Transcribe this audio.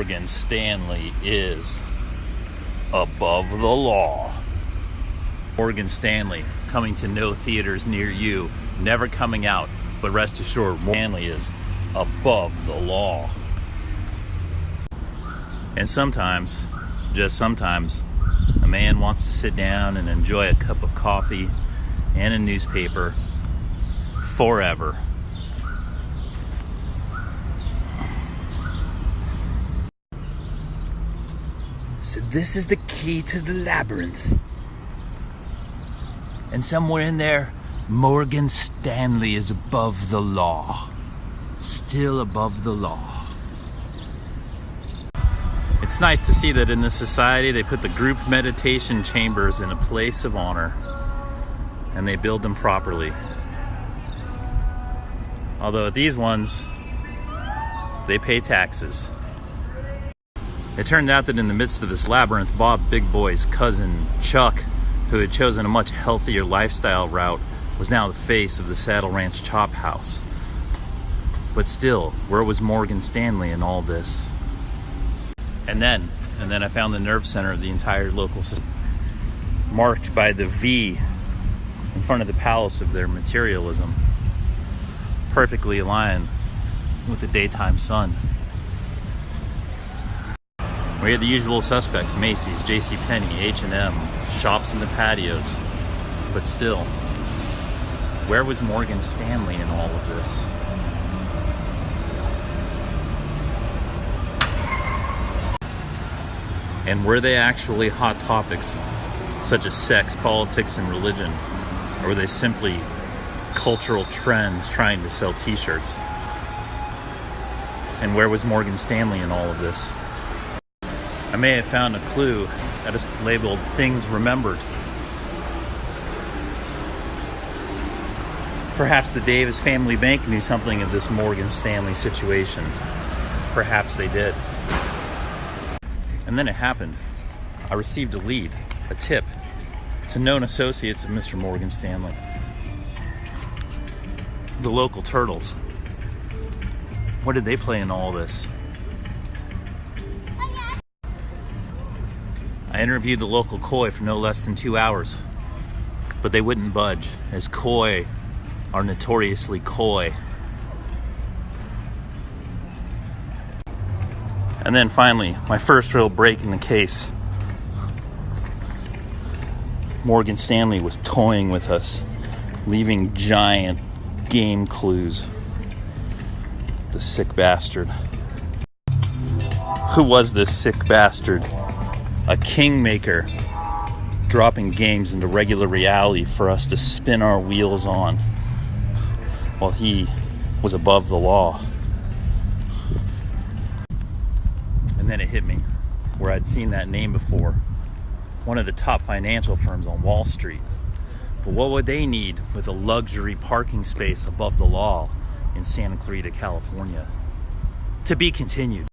Morgan Stanley is above the law. Morgan Stanley, coming to no theaters near you, never coming out, but rest assured, Morgan Stanley is above the law. And sometimes, just sometimes, a man wants to sit down and enjoy a cup of coffee and a newspaper forever. So this is the key to the labyrinth. And somewhere in there, Morgan Stanley is above the law. Still above the law. It's nice to see that in this society they put the group meditation chambers in a place of honor. And they build them properly. Although these ones, they pay taxes. It turned out that in the midst of this labyrinth, Bob Big Boy's cousin, Chuck, who had chosen a much healthier lifestyle route, was now the face of the Saddle Ranch Chop House. But still, where was Morgan Stanley in all this? And then I found the nerve center of the entire local system, marked by the V in front of the palace of their materialism, perfectly aligned with the daytime sun. We had the usual suspects: Macy's, JCPenney, H&M, shops in the patios. But still, where was Morgan Stanley in all of this? And were they actually hot topics, such as sex, politics, and religion? Or were they simply cultural trends trying to sell t-shirts? And where was Morgan Stanley in all of this? I may have found a clue that is labeled "Things Remembered." Perhaps the Davis Family Bank knew something of this Morgan Stanley situation. Perhaps they did. And then it happened. I received a lead, a tip, to known associates of Mr. Morgan Stanley. The local Turtles. What did they play in all this? I interviewed the local Koi for no less than 2 hours, but they wouldn't budge, as Koi are notoriously coy. And then finally, my first real break in the case. Morgan Stanley was toying with us, leaving giant game clues. The sick bastard. Who was this sick bastard? A kingmaker, dropping games into regular reality for us to spin our wheels on, while he was above the law. And then it hit me, where I'd seen that name before. One of the top financial firms on Wall Street. But what would they need with a luxury parking space above the law in Santa Clarita, California? To be continued.